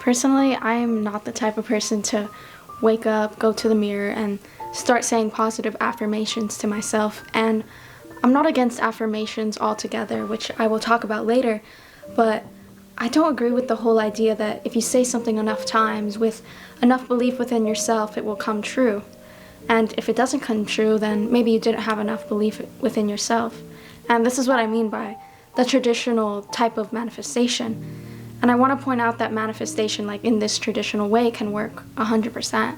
Personally, I am not the type of person to wake up, go to the mirror, and start saying positive affirmations to myself. And I'm not against affirmations altogether, which I will talk about later, but I don't agree with the whole idea that if you say something enough times with enough belief within yourself, it will come true. And if it doesn't come true, then maybe you didn't have enough belief within yourself. And this is what I mean by the traditional type of manifestation. And I want to point out that manifestation, like in this traditional way, can work 100%.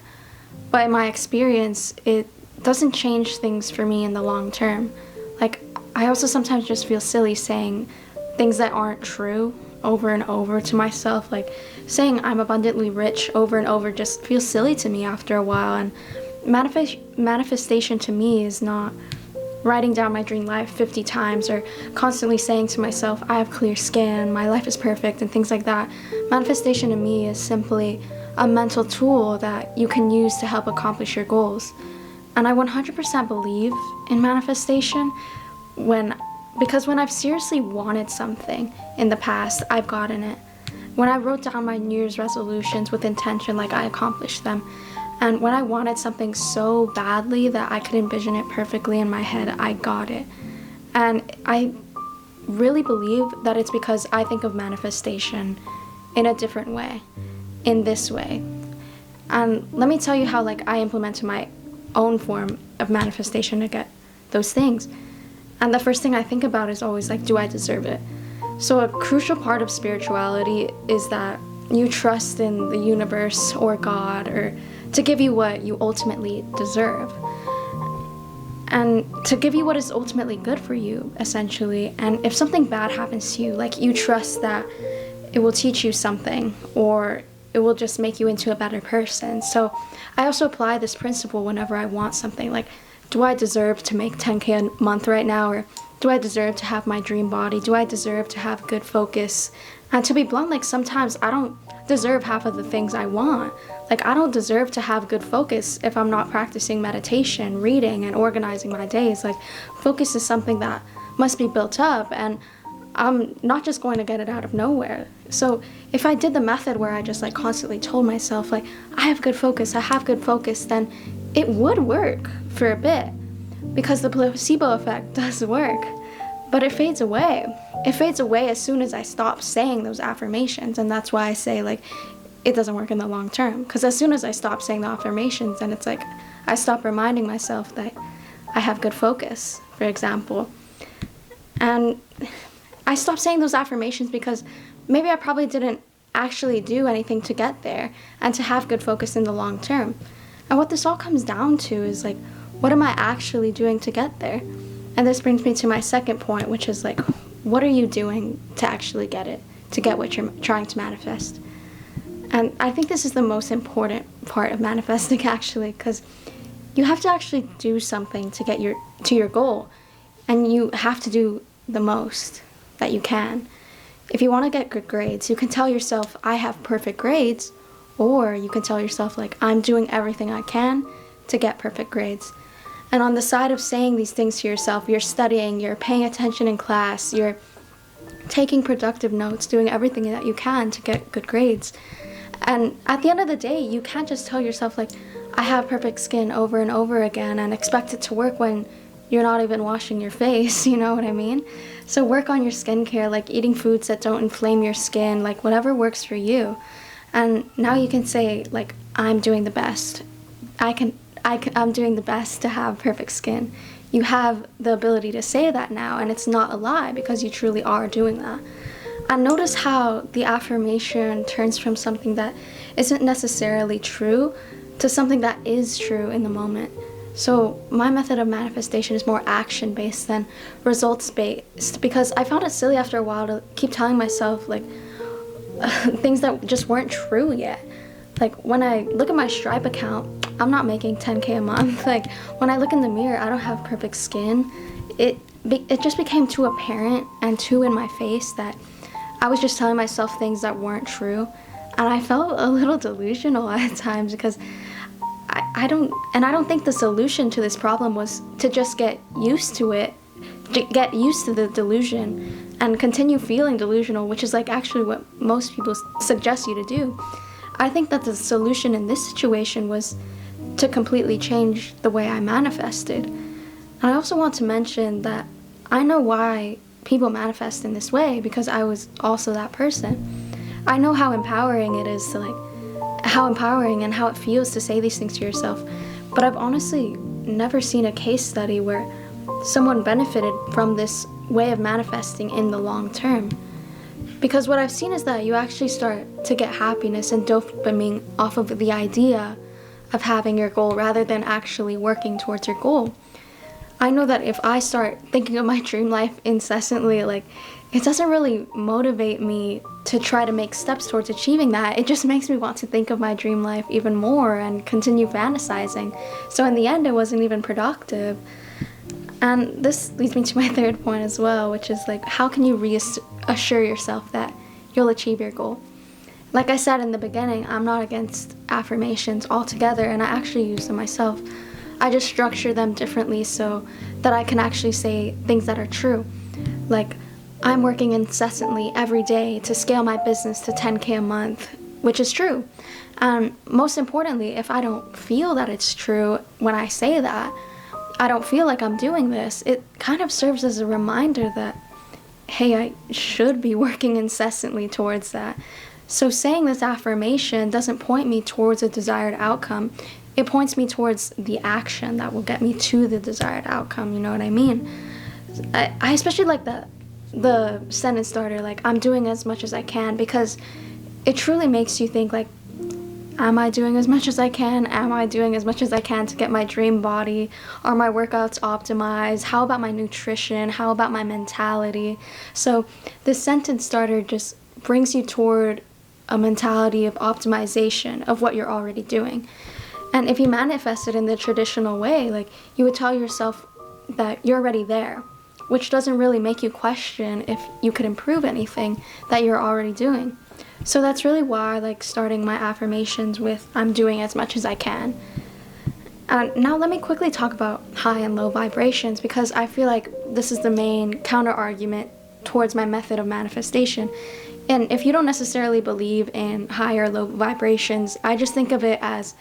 But in my experience, it doesn't change things for me in the long term. Like, I also sometimes just feel silly saying things that aren't true over and over to myself. Like, saying I'm abundantly rich over and over just feels silly to me after a while. And manifestation to me is not writing down my dream life 50 times or constantly saying to myself, I have clear skin, my life is perfect, and things like that. Manifestation to me is simply a mental tool that you can use to help accomplish your goals. And I 100% believe in manifestation because when I've seriously wanted something in the past, I've gotten it. When I wrote down my New Year's resolutions with intention, like I accomplished them. And when I wanted something so badly that I could envision it perfectly in my head, I got it. And I really believe that it's because I think of manifestation in a different way, in this way. And let me tell you how I implemented my own form of manifestation to get those things. And the first thing I think about is always do I deserve it? So a crucial part of spirituality is that you trust in the universe or God or to give you what you ultimately deserve. And to give you what is ultimately good for you, essentially. And if something bad happens to you, you trust that it will teach you something or it will just make you into a better person. So I also apply this principle whenever I want something. Do I deserve to make 10K a month right now? Or do I deserve to have my dream body? Do I deserve to have good focus? And to be blunt, sometimes I don't deserve half of the things I want. I don't deserve to have good focus if I'm not practicing meditation, reading, and organizing my days. Focus is something that must be built up, and I'm not just going to get it out of nowhere. So if I did the method where I just constantly told myself I have good focus, then it would work for a bit, because the placebo effect does work. But it fades away. It fades away as soon as I stop saying those affirmations, and that's why I say it doesn't work in the long term. Because as soon as I stop saying the affirmations, then it's I stop reminding myself that I have good focus, for example. And I stopped saying those affirmations because maybe I probably didn't actually do anything to get there and to have good focus in the long term. And what this all comes down to is what am I actually doing to get there? And this brings me to my second point, which is what are you doing to actually get it, to get what you're trying to manifest? And I think this is the most important part of manifesting, actually, because you have to actually do something to get to your goal, and you have to do the most that you can. If you want to get good grades, you can tell yourself, I have perfect grades, or you can tell yourself, I'm doing everything I can to get perfect grades. And on the side of saying these things to yourself, you're studying, you're paying attention in class, you're taking productive notes, doing everything that you can to get good grades. And at the end of the day, you can't just tell yourself, I have perfect skin over and over again and expect it to work when you're not even washing your face, you know what I mean? So work on your skincare, eating foods that don't inflame your skin, whatever works for you. And now you can say, I'm doing the best. I'm doing the best to have perfect skin. You have the ability to say that now, and it's not a lie because you truly are doing that. And notice how the affirmation turns from something that isn't necessarily true to something that is true in the moment. So my method of manifestation is more action-based than results-based, because I found it silly after a while to keep telling myself things that just weren't true yet. When I look at my Stripe account, I'm not making 10K a month. When I look in the mirror, I don't have perfect skin. It just became too apparent and too in my face that I was just telling myself things that weren't true. And I felt a little delusional at times because I don't think the solution to this problem was to just get used to it get used to the delusion and continue feeling delusional, which is like actually what most people suggest you to do. I think that the solution in this situation was to completely change the way I manifested. And I also want to mention that I know why people manifest in this way, because I was also that person. I know how empowering it is to how empowering and how it feels to say these things to yourself. But I've honestly never seen a case study where someone benefited from this way of manifesting in the long term. Because what I've seen is that you actually start to get happiness and dopamine off of the idea of having your goal rather than actually working towards your goal. I know that if I start thinking of my dream life incessantly, it doesn't really motivate me to try to make steps towards achieving that. It just makes me want to think of my dream life even more and continue fantasizing. So in the end, it wasn't even productive. And this leads me to my third point as well, which is how can you reassure yourself that you'll achieve your goal? Like I said in the beginning, I'm not against affirmations altogether, and I actually use them myself. I just structure them differently so that I can actually say things that are true. Like, I'm working incessantly every day to scale my business to 10K a month, which is true. And most importantly, if I don't feel that it's true when I say that, I don't feel like I'm doing this, it kind of serves as a reminder that, hey, I should be working incessantly towards that. So saying this affirmation doesn't point me towards a desired outcome. It points me towards the action that will get me to the desired outcome, you know what I mean? I especially like the sentence starter, I'm doing as much as I can, because it truly makes you think, am I doing as much as I can? Am I doing as much as I can to get my dream body? Are my workouts optimized? How about my nutrition? How about my mentality? So this sentence starter just brings you toward a mentality of optimization of what you're already doing. And if you manifest it in the traditional way, you would tell yourself that you're already there, which doesn't really make you question if you could improve anything that you're already doing. So that's really why I like starting my affirmations with, I'm doing as much as I can. And now let me quickly talk about high and low vibrations, because I feel like this is the main counter argument towards my method of manifestation. And if you don't necessarily believe in high or low vibrations, I just think of it as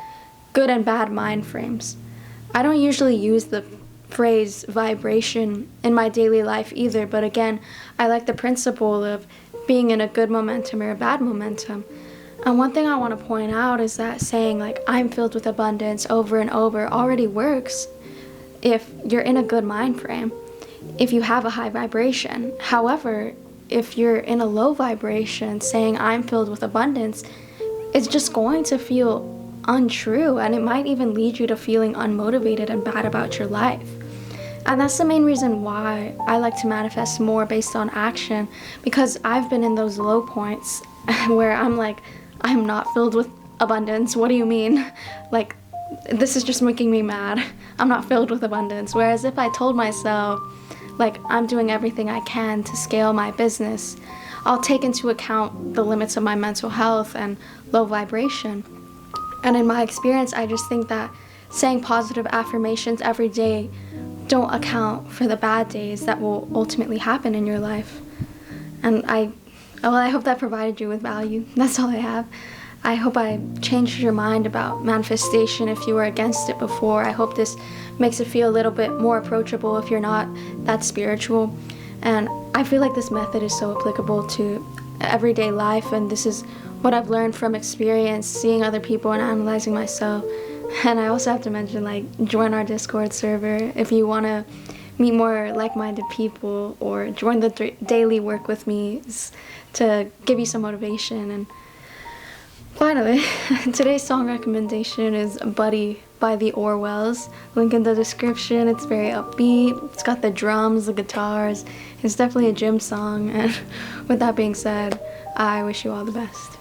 good and bad mind frames. I don't usually use the phrase vibration in my daily life either, but again, I like the principle of being in a good momentum or a bad momentum. And one thing I want to point out is that saying I'm filled with abundance over and over already works if you're in a good mind frame, if you have a high vibration. However, if you're in a low vibration saying I'm filled with abundance, it's just going to feel untrue, and it might even lead you to feeling unmotivated and bad about your life. And that's the main reason why I like to manifest more based on action, because I've been in those low points where I'm not filled with abundance. What do you mean? This is just making me mad. I'm not filled with abundance. Whereas if I told myself, I'm doing everything I can to scale my business, I'll take into account the limits of my mental health and low vibration. And in my experience, I just think that saying positive affirmations every day don't account for the bad days that will ultimately happen in your life. And I hope that provided you with value. That's all I have. I hope I changed your mind about manifestation if you were against it before. I hope this makes it feel a little bit more approachable if you're not that spiritual. And I feel like this method is so applicable to everyday life, and this is what I've learned from experience, seeing other people and analyzing myself. And I also have to mention, join our Discord server if you want to meet more like-minded people, or join the daily work with me to give you some motivation. And finally, today's song recommendation is Buddy by the Orwells. Link in the description. It's very upbeat. It's got the drums, the guitars. It's definitely a gym song. And with that being said, I wish you all the best.